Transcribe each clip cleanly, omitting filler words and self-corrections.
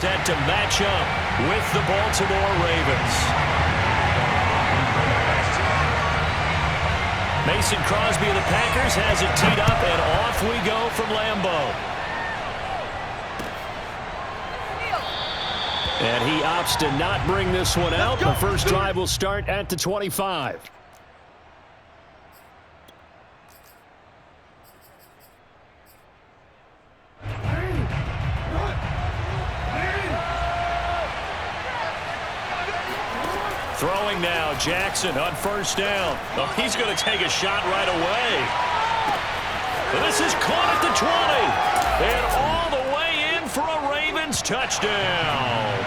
Set to match up with the Baltimore Ravens. Mason Crosby of the Packers has it teed up, and off we go from Lambeau. And he opts to not bring this one out. The first drive will start at the 25. Throwing now, Jackson on first down. Oh, he's going to take a shot right away. But this is caught at the 20. And all the way in for a Ravens touchdown.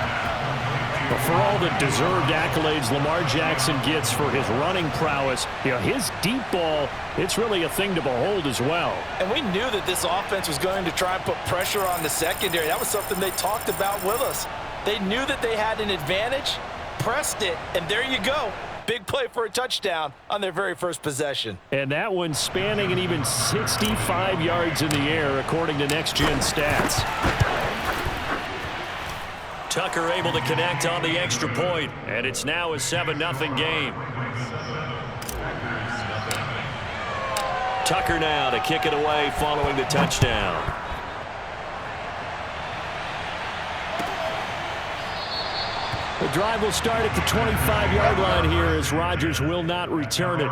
But for all the deserved accolades Lamar Jackson gets for his running prowess, his deep ball, it's really a thing to behold as well. And we knew that this offense was going to try and put pressure on the secondary. That was something they talked about with us. They knew that they had an advantage, pressed it, and there you go. Big play for a touchdown on their very first possession. And that one spanning an even 65 yards in the air, according to Next Gen Stats. Tucker able to connect on the extra point, and it's now a 7-0 game. Tucker now to kick it away following the touchdown. The drive will start at the 25-yard line here as Rodgers will not return it.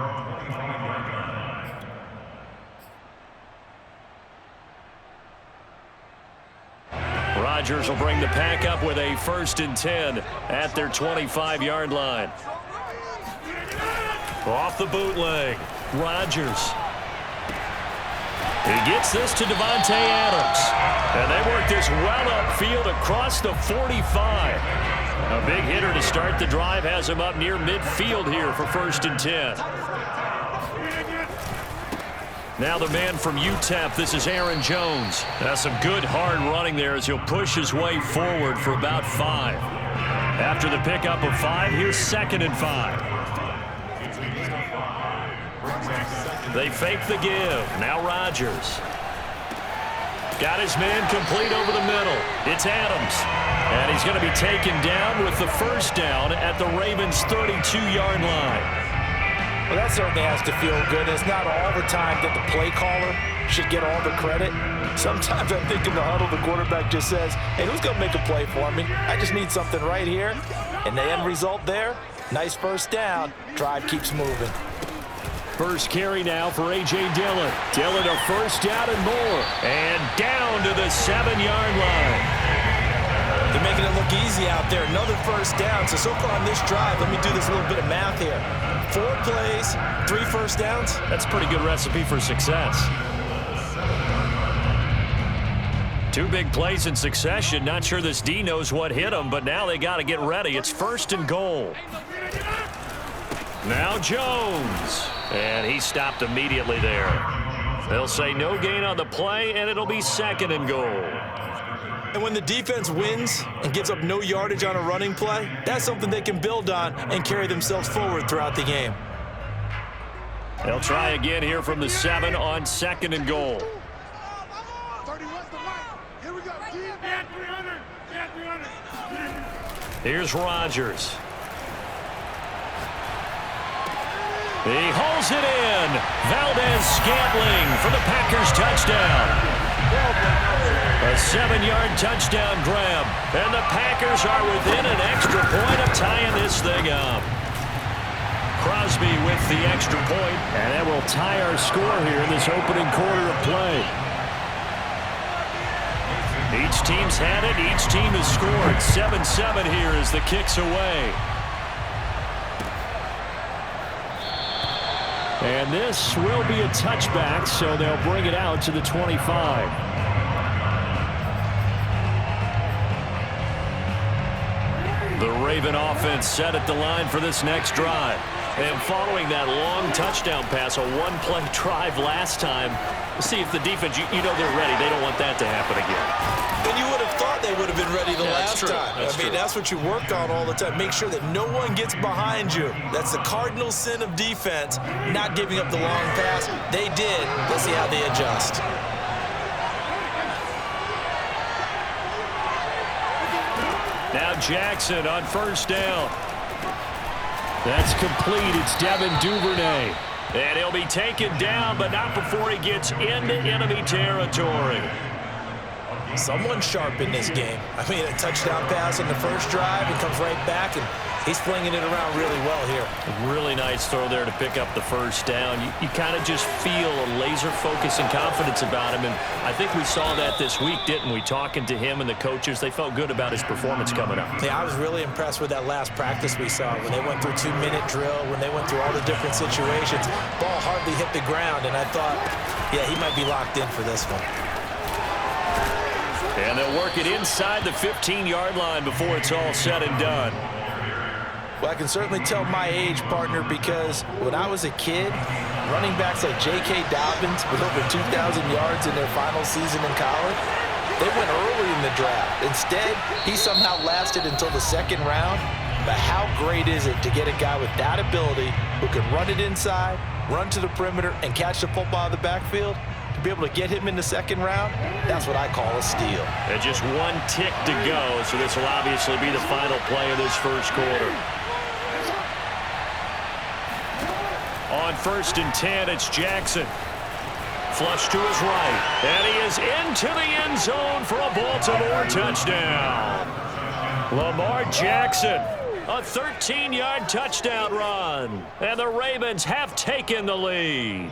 Rodgers will bring the pack up with a 1st and 10 at their 25-yard line. Off the bootleg, Rodgers. He gets this to Davante Adams. And they work this well upfield across the 45. A big hitter to start the drive has him up near midfield here for 1st and 10. Now the man from UTEP, this is Aaron Jones. That's some good hard running there as he'll push his way forward for about 5. After the pickup of 5, here's 2nd and 5. They fake the give. Now Rodgers. Got his man complete over the middle. It's Adams. And he's going to be taken down with the 1st down at the Ravens' 32-yard line. Well, that certainly has to feel good. It's not all the time that the play caller should get all the credit. Sometimes I think in the huddle, the quarterback just says, hey, who's going to make a play for me? I just need something right here. And the end result there, nice 1st down. Drive keeps moving. First carry now for A.J. Dillon. Dillon a 1st down and more. And down to the 7-yard line. They're making it look easy out there. Another 1st down. So far on this drive, let me do this little bit of math here. 4 plays, 3 1st downs. That's a pretty good recipe for success. 2 big plays in succession. Not sure this D knows what hit him, but now they got to get ready. It's 1st and goal. Now Jones. And he stopped immediately there. They'll say no gain on the play, and it'll be 2nd and goal. And when the defense wins and gives up no yardage on a running play, that's something they can build on and carry themselves forward throughout the game. They'll try again here from the 7 on 2nd and goal. Here's Rodgers. He hauls it in. Valdez-Scantling for the Packers touchdown. A 7-yard touchdown grab. And the Packers are within an extra point of tying this thing up. Crosby with the extra point. And that will tie our score here in this opening quarter of play. Each team's had it. Each team has scored. 7-7 here as the kick's away. And this will be a touchback, so they'll bring it out to the 25. The Raven offense set at the line for this next drive. And following that long touchdown pass, a 1-play drive last time, we'll see if the defense, you know they're ready. They don't want that to happen again. And you would have thought they would have been ready the last time. That's what you work on all the time. Make sure that no one gets behind you. That's the cardinal sin of defense, not giving up the long pass. They did. Let's see how they adjust. Now Jackson on first down. That's complete. It's Devin Duvernay. And he'll be taken down, but not before he gets into enemy territory. Someone sharp in this game. I mean, a touchdown pass on the first drive. He comes right back, and he's flinging it around really well here. Really nice throw there to pick up the first down. You kind of just feel a laser focus and confidence about him, and I think we saw that this week, didn't we? Talking to him and the coaches, they felt good about his performance coming up. Yeah, I was really impressed with that last practice we saw when they went through 2-minute drill, when they went through all the different situations. Ball hardly hit the ground, and I thought, yeah, he might be locked in for this one. And they'll work it inside the 15-yard line before it's all said and done. Well, I can certainly tell my age, partner, because when I was a kid, running backs like J.K. Dobbins with over 2,000 yards in their final season in college, they went early in the draft. Instead, he somehow lasted until the second round. But how great is it to get a guy with that ability who can run it inside, run to the perimeter, and catch the football out of the backfield? To be able to get him in the second round, that's what I call a steal. And just one tick to go, so this will obviously be the final play of this first quarter. On 1st and 10, it's Jackson. Flush to his right, and he is into the end zone for a Baltimore touchdown. Lamar Jackson, a 13-yard touchdown run, and the Ravens have taken the lead.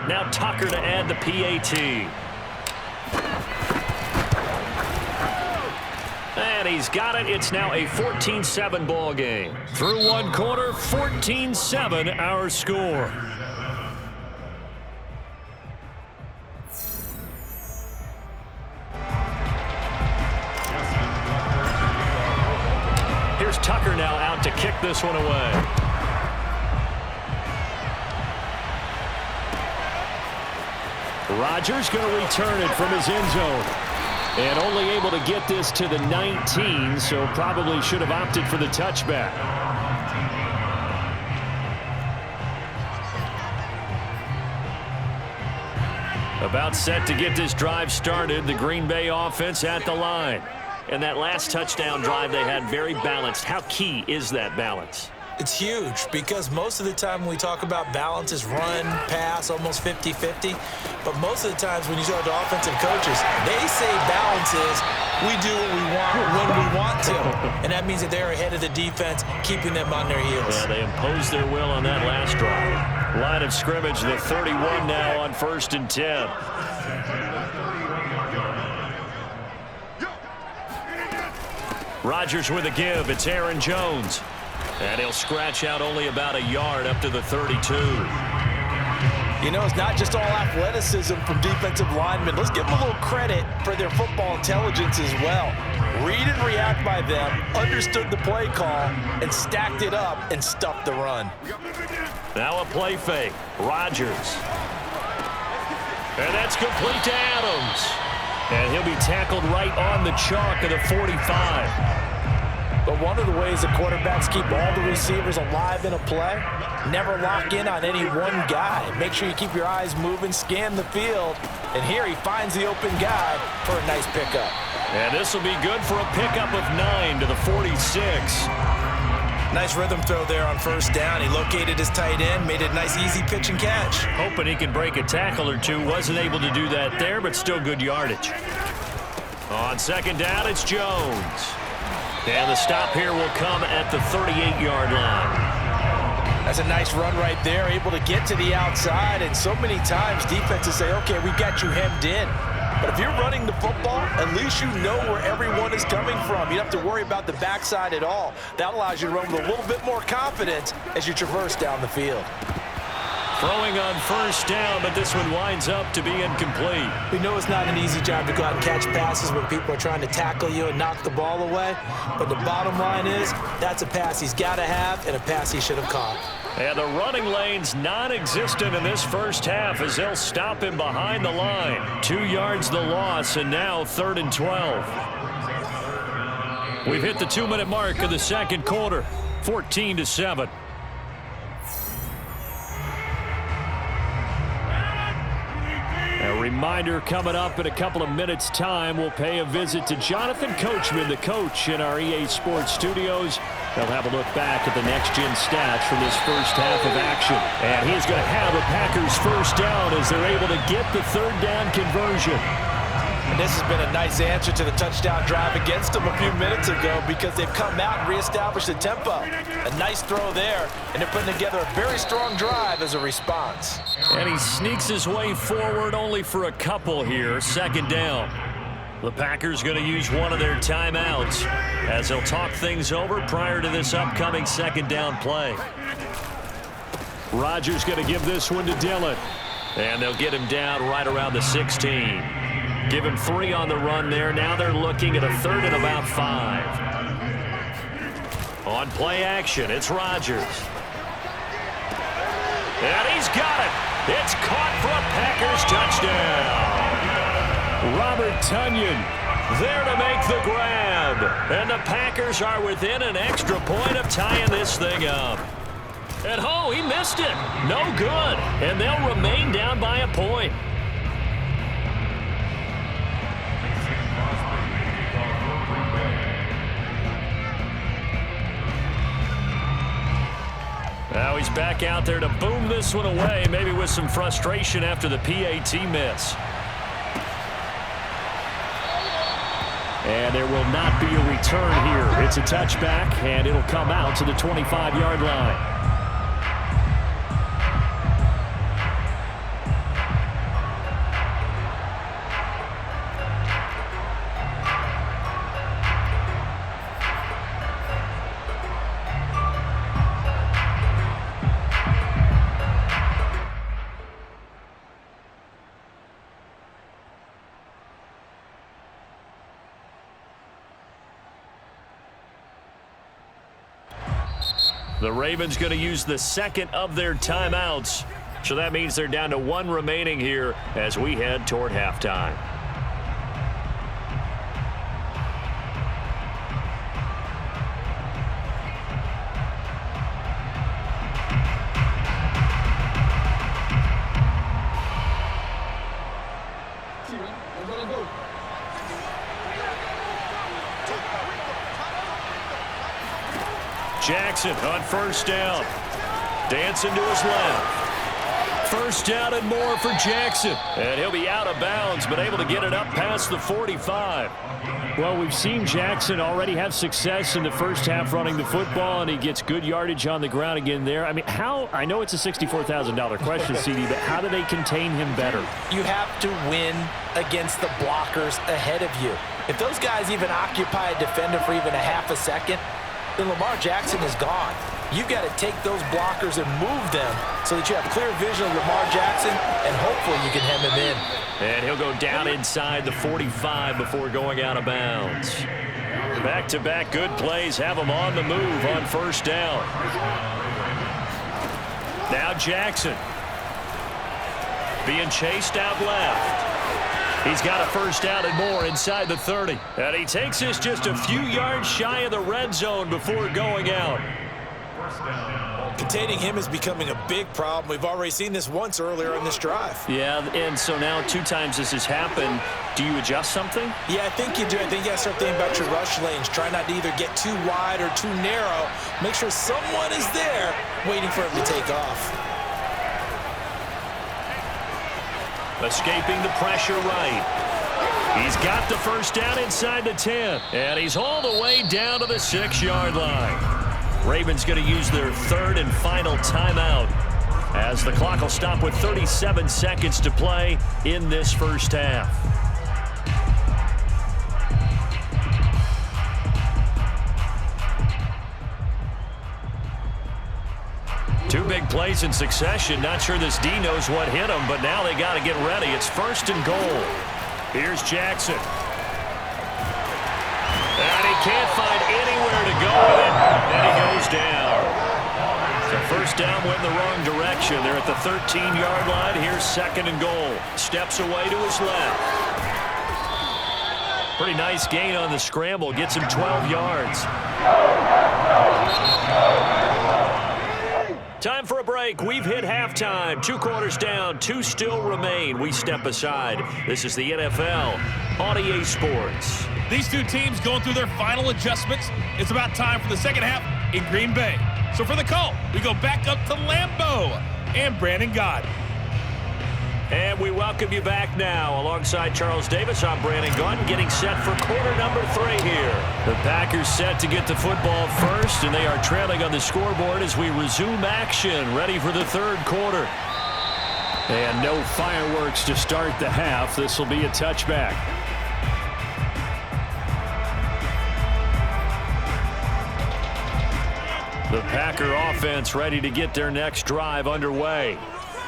Now Tucker to add the PAT. And he's got it. It's now a 14-7 ball game. Through one quarter, 14-7 our score. Here's Tucker now out to kick this one away. Rodgers going to return it from his end zone. And only able to get this to the 19, so probably should have opted for the touchback. About set to get this drive started, the Green Bay offense at the line. And that last touchdown drive they had very balanced. How key is that balance? It's huge because most of the time when we talk about balance is run, pass, almost 50-50. But most of the times when you talk to offensive coaches, they say balance is we do what we want when we want to. And that means that they're ahead of the defense, keeping them on their heels. Yeah, they imposed their will on that last drive. Line of scrimmage, the 31 now on 1st and 10. Rodgers with a give. It's Aaron Jones. And he'll scratch out only about a yard up to the 32. You know, it's not just all athleticism from defensive linemen. Let's give them a little credit for their football intelligence as well. Read and react by them, understood the play call, and stacked it up and stuffed the run. Now a play fake. Rodgers. And that's complete to Adams. And he'll be tackled right on the chalk of the 45. But one of the ways the quarterbacks keep all the receivers alive in a play, never lock in on any one guy. Make sure you keep your eyes moving, scan the field, and here he finds the open guy for a nice pickup. And this will be good for a pickup of 9 to the 46. Nice rhythm throw there on first down. He located his tight end, made a nice easy pitch and catch. Hoping he could break a tackle or two. Wasn't able to do that there, but still good yardage. On second down, it's Jones. And the stop here will come at the 38-yard line. That's a nice run right there, able to get to the outside. And so many times defenses say, okay, we got you hemmed in. But if you're running the football, at least you know where everyone is coming from. You don't have to worry about the backside at all. That allows you to run with a little bit more confidence as you traverse down the field. Throwing on first down, but this one winds up to be incomplete. We know it's not an easy job to go out and catch passes when people are trying to tackle you and knock the ball away. But the bottom line is that's a pass he's got to have and a pass he should have caught. And the running lane's non-existent in this first half as they'll stop him behind the line. 2 yards the loss, and now 3rd and 12. We've hit the 2-minute mark of the second quarter, 14-7. reminder, coming up in a couple of minutes' time, we'll pay a visit to Jonathan Coachman, the coach in our EA Sports studios. They'll have a look back at the next-gen stats from this first half of action. And he's going to have a Packers first down as they're able to get the third down conversion. And this has been a nice answer to the touchdown drive against them a few minutes ago because they've come out and reestablished the tempo. A nice throw there, and they're putting together a very strong drive as a response. And he sneaks his way forward only for a couple here. Second down. The Packers going to use one of their timeouts as they'll talk things over prior to this upcoming second down play. Rodgers going to give this one to Dillon. And they'll get him down right around the 16. Give him 3 on the run there. Now they're looking at a third and about 5. On play action, it's Rodgers. And he's got it. It's caught for a Packers touchdown. Robert Tonyan there to make the grab. And the Packers are within an extra point of tying this thing up. And oh, he missed it. No good. And they'll remain down by a point. Now he's back out there to boom this one away, maybe with some frustration after the PAT miss. And there will not be a return here. It's a touchback, and it'll come out to the 25-yard line. The Ravens going to use the second of their timeouts. So that means they're down to 1 remaining here as we head toward halftime. Jackson on first down. Dancing to his left. First down and more for Jackson. And he'll be out of bounds, but able to get it up past the 45. Well, we've seen Jackson already have success in the first half running the football, and he gets good yardage on the ground again there. I mean, I know it's a $64,000 question, CD, but how do they contain him better? You have to win against the blockers ahead of you. If those guys even occupy a defender for even a half a second, then Lamar Jackson is gone. You've got to take those blockers and move them so that you have clear vision of Lamar Jackson, and hopefully you can hem him in. And he'll go down inside the 45 before going out of bounds. Back-to-back good plays have him on the move on first down. Now Jackson being chased out left. He's got a first down and more inside the 30. And he takes this just a few yards shy of the red zone before going out. Containing him is becoming a big problem. We've already seen this once earlier in this drive. Yeah, and so now 2 times this has happened. Do you adjust something? Yeah, I think you do. I think you got to start thinking about your rush lanes. Try not to either get too wide or too narrow. Make sure someone is there waiting for him to take off. Escaping the pressure right. He's got the first down inside the 10. And he's all the way down to the 6-yard line. Ravens going to use their third and final timeout as the clock will stop with 37 seconds to play in this first half. Two big plays in succession. Not sure this D knows what hit him, but now they got to get ready. It's first and goal. Here's Jackson. And he can't find anywhere to go with it. And he goes down. So first down went in the wrong direction. They're at the 13-yard line. Here's second and goal. Steps away to his left. Pretty nice gain on the scramble. Gets him 12 yards. Time for a break. We've hit halftime. 2 quarters down. 2 still remain. We step aside. This is the NFL on EA Sports. These two teams going through their final adjustments. It's about time for the second half in Green Bay. So for the call, we go back up to Lambeau and Brandon Gaudin. And we welcome you back now. Alongside Charles Davis, I'm Brandon Gaudin, getting set for quarter number 3 here. The Packers set to get the football first, and they are trailing on the scoreboard as we resume action, ready for the third quarter. And no fireworks to start the half. This will be a touchback. The Packer offense ready to get their next drive underway.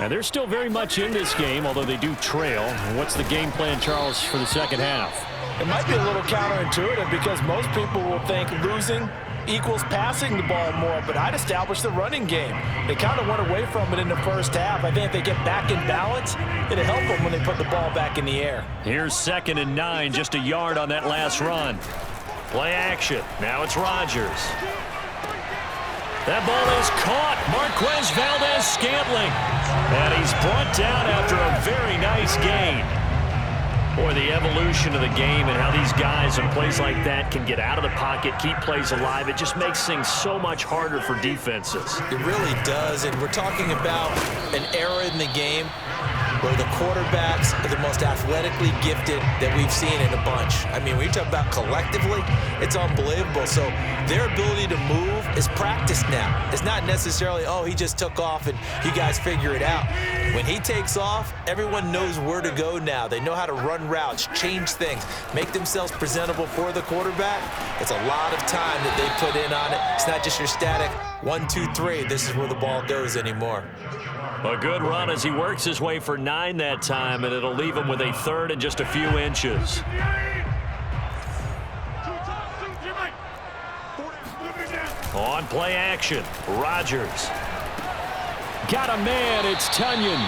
And they're still very much in this game, although they do trail. What's the game plan, Charles, for the second half? It might be a little counterintuitive because most people will think losing equals passing the ball more, but I'd establish the running game. They kind of went away from it in the first half. I think if they get back in balance, it'll help them when they put the ball back in the air. Here's 2nd and 9, just a yard on that last run. Play action. Now it's Rodgers. That ball is caught. Marquez Valdes-Scantling. And he's brought down after a very nice gain. Boy, the evolution of the game and how these guys in plays like that can get out of the pocket, keep plays alive, it just makes things so much harder for defenses. It really does, and we're talking about an era in the game where the quarterbacks are the most athletically gifted that we've seen in a bunch. I mean, when you talk about collectively, it's unbelievable. So their ability to move is practiced now. It's not necessarily, oh, he just took off and you guys figure it out. When he takes off, everyone knows where to go now. They know how to run routes, change things, make themselves presentable for the quarterback. It's a lot of time that they put in on it. It's not just your static 1, 2, 3. This is where the ball goes anymore. A good run as he works his way for 9 that time, and it'll leave him with a 3rd and just a few inches. On play action, Rodgers. Got a man, it's Tunyon.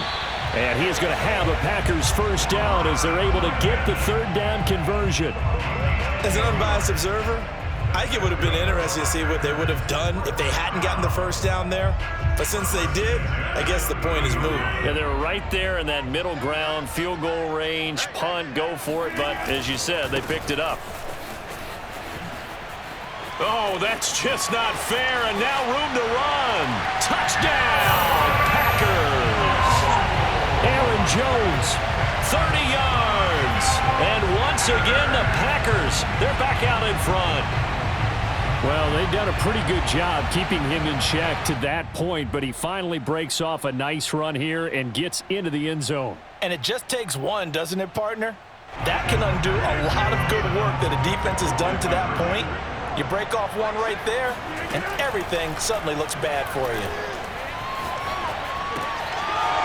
And he is going to have a Packers first down as they're able to get the 3rd down conversion. As an unbiased observer, I think it would have been interesting to see what they would have done if they hadn't gotten the first down there. But since they did, I guess the point is moot. Yeah, they're right there in that middle ground, field goal range, punt, go for it. But as you said, they picked it up. Oh, that's just not fair. And now room to run. Touchdown, Packers. Aaron Jones, 30 yards. And once again, the Packers, they're back out in front. Well, they've done a pretty good job keeping him in check to that point, but he finally breaks off a nice run here and gets into the end zone. And it just takes one, doesn't it, partner? That can undo a lot of good work that a defense has done to that point. You break off one right there, and everything suddenly looks bad for you.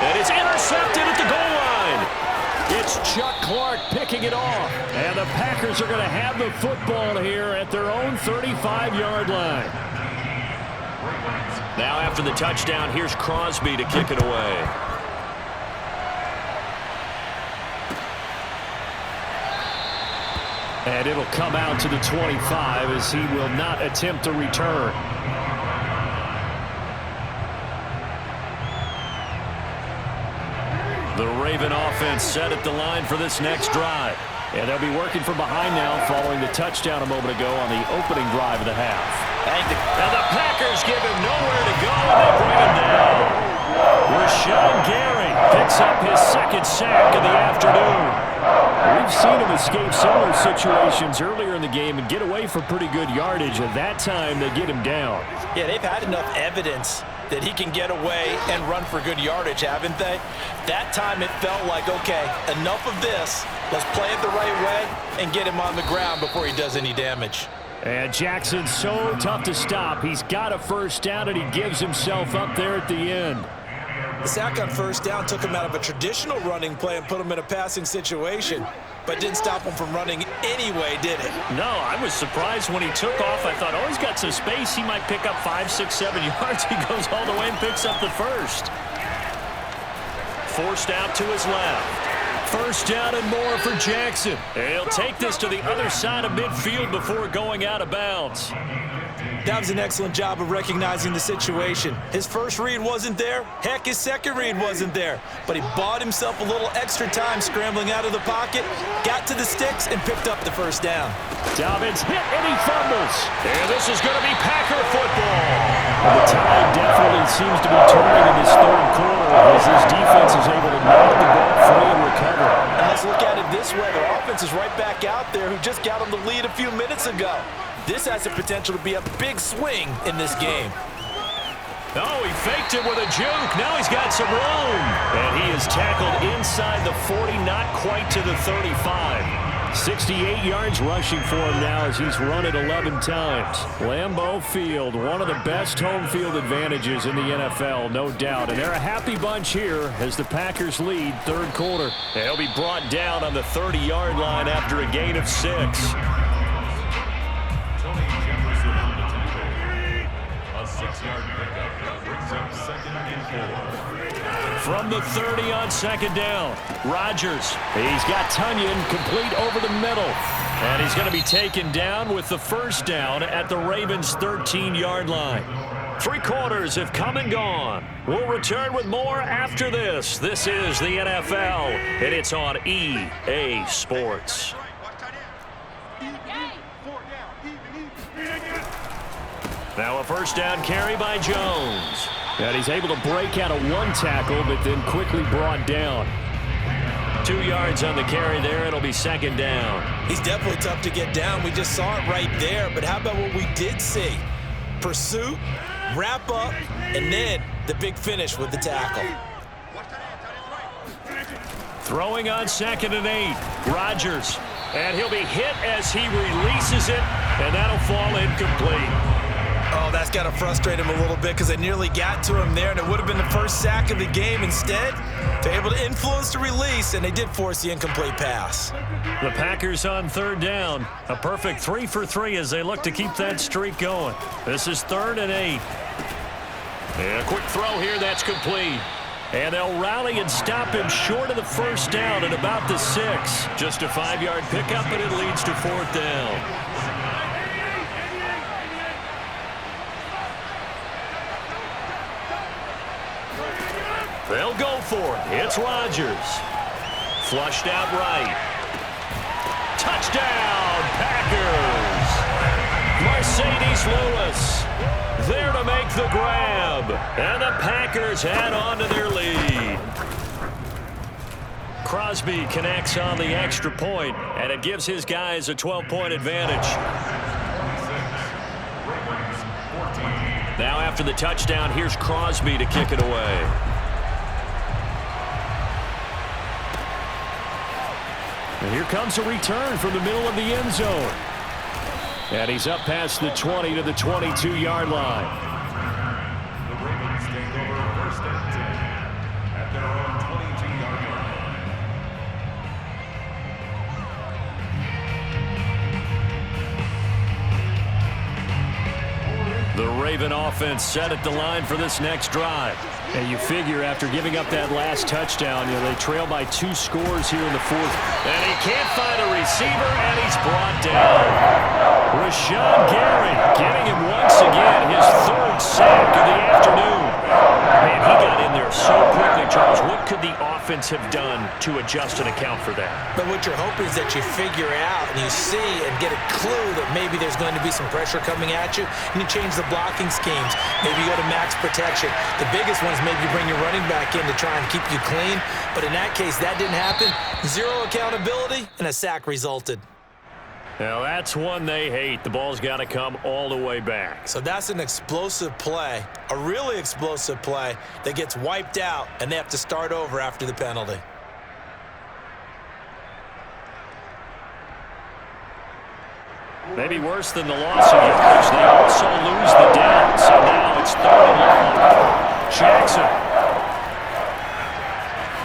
And it's intercepted at the goal line. It's Chuck Clark picking it off. And the Packers are going to have the football here at their own 35-yard line. Now after the touchdown, here's Crosby to kick it away. And it'll come out to the 25 as he will not attempt to return. The Raven offense set at the line for this next drive. And they'll be working from behind now following the touchdown a moment ago on the opening drive of the half. And the Packers give him nowhere to go, and they bring him down. Rashawn Gary picks up his 2nd sack of the afternoon. We've seen him escape similar situations earlier in the game and get away for pretty good yardage. At that time, they get him down. Yeah, they've had enough evidence that he can get away and run for good yardage, haven't they? That time it felt like, okay, enough of this. Let's play it the right way and get him on the ground before he does any damage. And Jackson's so tough to stop. He's got a first down, and he gives himself up there at the end. The sack on first down took him out of a traditional running play and put him in a passing situation, but didn't stop him from running anyway, did it? No, I was surprised when he took off. I thought, oh, he's got some space. He might pick up 5, 6, 7 yards. He goes all the way and picks up the first. Forced out to his left. First down and more for Jackson. He'll take this to the other side of midfield before going out of bounds. That was an excellent job of recognizing the situation. His first read wasn't there. Heck, his second read wasn't there. But he bought himself a little extra time scrambling out of the pocket, got to the sticks, and picked up the first down. Dobbins hit and he fumbles. And this is going to be Packer football. Well, the tide definitely seems to be turning in this third quarter as this defense is able to knock the ball free and recover. And let's look at it this way. Their offense is right back out there who just got on the lead a few minutes ago. This has the potential to be a big swing in this game. Oh, he faked it with a juke. Now he's got some room. And he is tackled inside the 40, not quite to the 35. 68 yards rushing for him now as he's run it 11 times. Lambeau Field, one of the best home field advantages in the NFL, no doubt. And they're a happy bunch here as the Packers lead third quarter. And he'll be brought down on the 30-yard line after a gain of 6. From the 30 on second down, Rodgers. He's got Tunyon complete over the middle. And he's going to be taken down with the first down at the Ravens' 13-yard line. 3 quarters have come and gone. We'll return with more after this. This is the NFL, and it's on EA Sports. Now a first down carry by Jones. And he's able to break out of 1 tackle, but then quickly brought down. 2 yards on the carry there. It'll be second down. He's definitely tough to get down. We just saw it right there. But how about what we did see? Pursuit, wrap up, and then the big finish with the tackle. Throwing on 2nd and 8. Rodgers. And he'll be hit as he releases it, and that'll fall incomplete. Oh, that's got to frustrate him a little bit because they nearly got to him there, and it would have been the first sack of the game. Instead, they're able to influence the release, and they did force the incomplete pass. The Packers on third down. A perfect 3 for 3 as they look to keep that streak going. This is 3rd and 8. And a quick throw here, that's complete. And they'll rally and stop him short of the first down at about the 6. Just a 5-yard pickup, but it leads to 4th down. They'll go for it. It's Rodgers. Flushed out right. Touchdown, Packers. Mercedes Lewis there to make the grab. And the Packers add on to their lead. Crosby connects on the extra point, and it gives his guys a 12-point advantage. Now after the touchdown, here's Crosby to kick it away. And here comes a return from the middle of the end zone. And he's up past the 20 to the 22-yard line. The Ravens take over 1st and 10 at their own 22-yard line. The Raven offense set at the line for this next drive. And you figure after giving up that last touchdown, they trail by 2 scores here in the 4th. And he can't find a receiver, and he's brought down. Rashawn Gary getting him once again, his 3rd sack of the afternoon. Man, he got in there so quickly, Charles. What could the offense have done to adjust and account for that? But what you're hoping is that you figure out and you see and get a clue that maybe there's going to be some pressure coming at you, and you change the blocking schemes. Maybe you go to max protection. The biggest one is maybe you bring your running back in to try and keep you clean. But in that case, that didn't happen. 0 accountability, and a sack resulted. Now, that's one they hate. The ball's got to come all the way back. So that's an explosive play, a really explosive play that gets wiped out, and they have to start over after the penalty. Maybe worse than the loss of yards, they also lose the down. So now it's 3rd and long. Jackson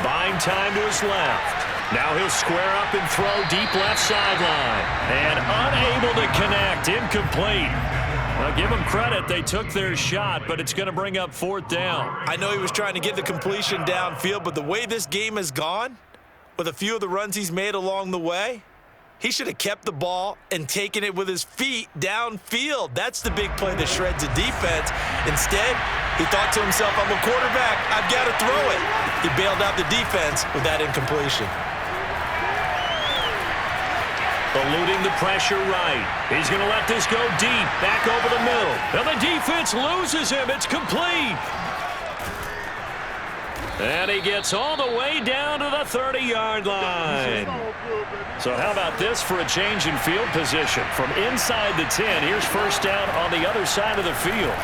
buying time to his left. Now he'll square up and throw deep left sideline. And unable to connect, incomplete. Now give them credit, they took their shot, but it's going to bring up 4th down. I know he was trying to get the completion downfield, but the way this game has gone, with a few of the runs he's made along the way, He should have kept the ball and taken it with his feet downfield. That's the big play that shreds a defense. Instead, he thought to himself, I'm a quarterback. I've got to throw it. He bailed out the defense with that incompletion. Eluding the pressure right. He's going to let this go deep, back over the middle. And the defense loses him. It's complete. And he gets all the way down to the 30-yard line. So how about this for a change in field position? From inside the 10, here's first down on the other side of the field.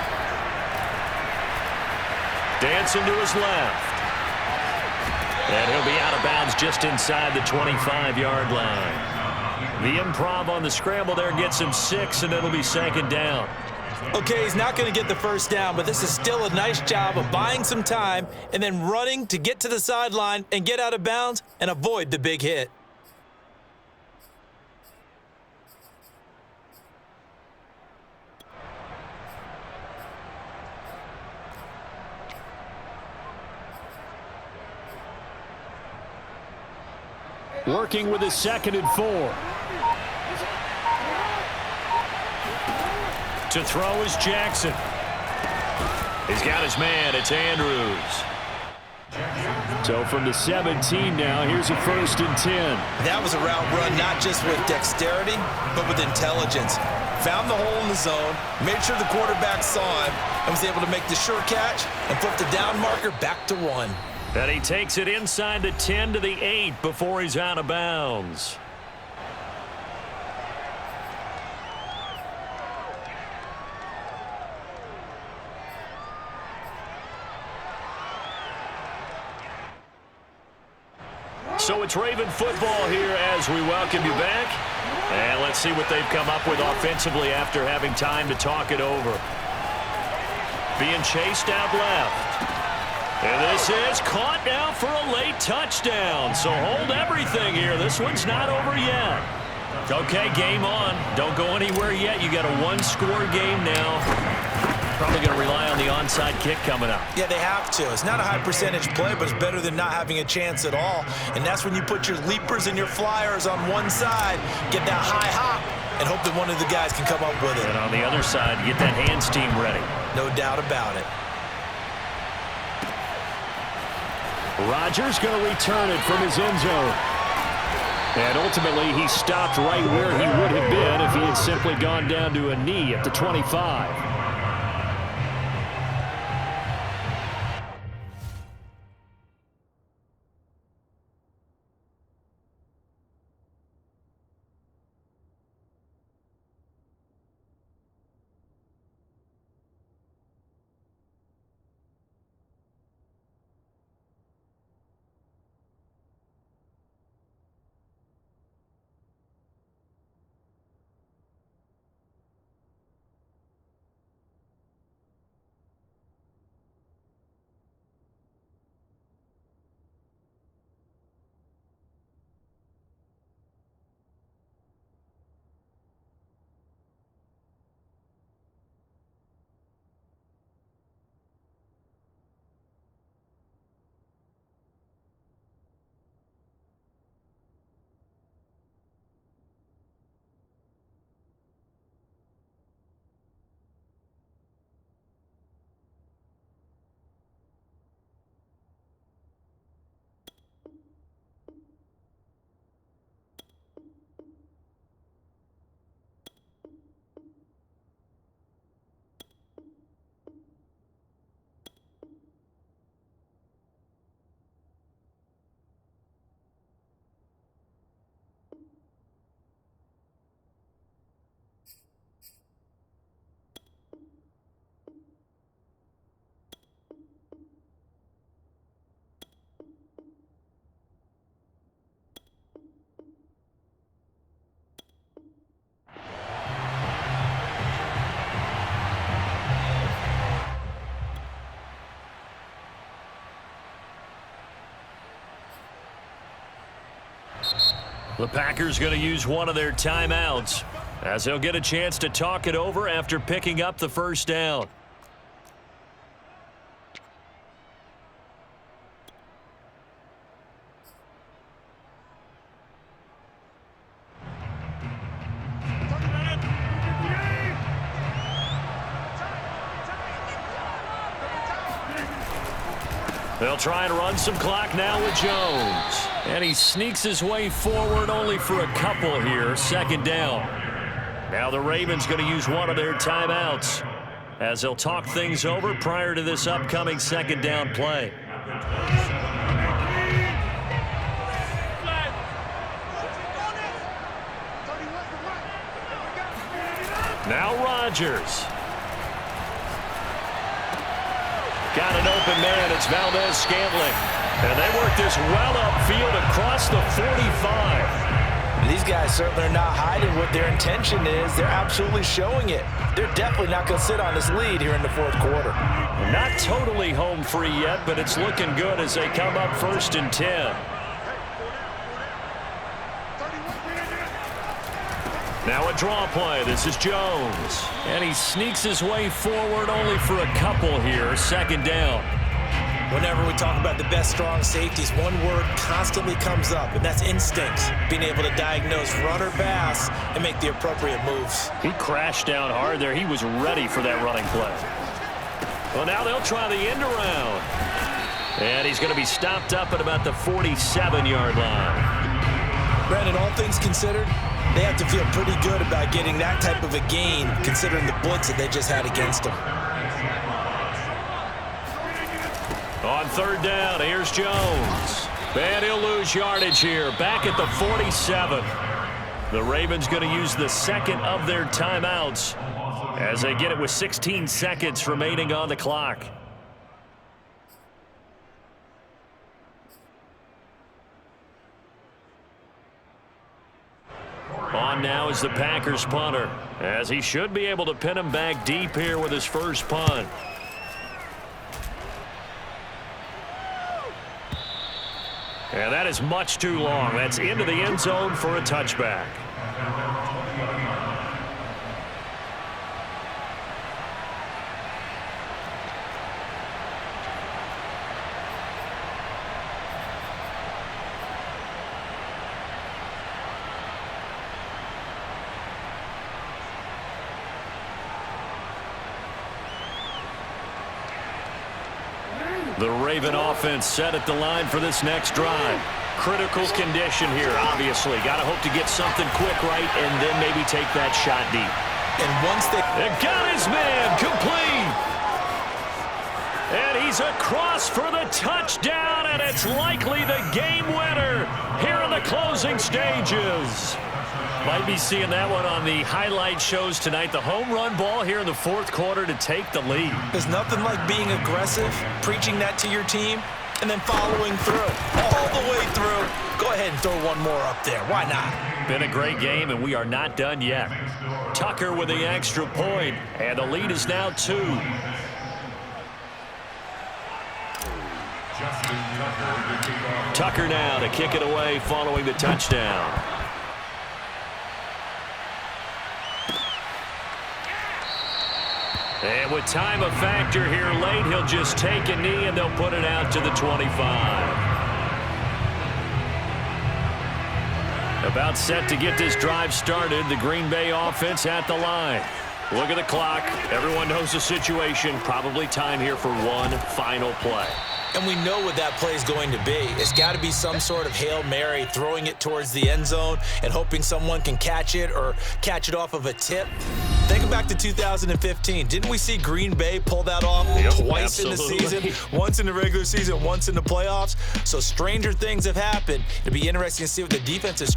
Dancing to his left. And he'll be out of bounds just inside the 25-yard line. The improv on the scramble there gets him 6, and it'll be second down. Okay, he's not going to get the first down, but this is still a nice job of buying some time and then running to get to the sideline and get out of bounds and avoid the big hit. Working with his 2nd and 4. To throw is Jackson. He's got his man. It's Andrews. So from the 17 now, here's a 1st and 10. That was a route run not just with dexterity, but with intelligence. Found the hole in the zone, made sure the quarterback saw him, and was able to make the sure catch and flip the down marker back to 1. And he takes it inside the 10 to the 8 before he's out of bounds. So it's Raven football here as we welcome you back. And let's see what they've come up with offensively after having time to talk it over. Being chased out left. And this is caught now for a late touchdown. So hold everything here. This one's not over yet. Okay, game on. Don't go anywhere yet. You got a one-score game now. Probably going to rely on the onside kick coming up. Yeah, they have to. It's not a high percentage play, but it's better than not having a chance at all. And that's when you put your leapers and your flyers on one side, get that high hop, and hope that one of the guys can come up with it. And on the other side, get that hands team ready. No doubt about it. Rodgers going to return it from his end zone. And ultimately, he stopped right where he would have been if he had simply gone down to a knee at the 25. The Packers going to use one of their timeouts as they'll get a chance to talk it over after picking up the first down. They'll try and run some clock now with Jones. And he sneaks his way forward only for a couple here. Second down. Now the Ravens going to use one of their timeouts as they'll talk things over prior to this upcoming second down play. Now Rodgers. Got an open man. It's Valdez-Scantling. And they work this well upfield across the 45. These guys certainly are not hiding what their intention is. They're absolutely showing it. They're definitely not going to sit on this lead here in the fourth quarter. Not totally home free yet, but it's looking good as they come up 1st and 10. Now a draw play. This is Jones. And he sneaks his way forward only for a couple here. Second down. Whenever we talk about the best strong safeties, one word constantly comes up, and that's instincts. Being able to diagnose run or pass and make the appropriate moves. He crashed down hard there. He was ready for that running play. Well, now they'll try the end around. And he's going to be stopped up at about the 47-yard line. Brandon, all things considered, they have to feel pretty good about getting that type of a gain, considering the blitz that they just had against them. On third down, here's Jones. And he'll lose yardage here. Back at the 47. The Ravens going to use the second of their timeouts as they get it with 16 seconds remaining on the clock. On now is the Packers punter, as he should be able to pin him back deep here with his first punt. And that is much too long. That's into the end zone for a touchback. The Raven offense set at the line for this next drive. Critical condition here, obviously. Got to hope to get something quick right and then maybe take that shot deep. And once they got his man complete. And he's across for the touchdown, and it's likely the game winner here in the closing stages. Might be seeing that one on the highlight shows tonight. The home run ball here in the fourth quarter to take the lead. There's nothing like being aggressive, preaching that to your team, and then following through, all the way through. Go ahead and throw one more up there. Why not? Been a great game, and we are not done yet. Tucker with the extra point, and the lead is now 2. Tucker now to kick it away following the touchdown. And with time a factor here late, he'll just take a knee and they'll put it out to the 25. About set to get this drive started. The Green Bay offense at the line. Look at the clock. Everyone knows the situation. Probably time here for one final play. And we know what that play is going to be. It's got to be some sort of Hail Mary, throwing it towards the end zone and hoping someone can catch it or catch it off of a tip. Think back to 2015. Didn't we see Green Bay pull that off twice in the season? Once in the regular season, once in the playoffs. So stranger things have happened. It'll be interesting to see what the defense is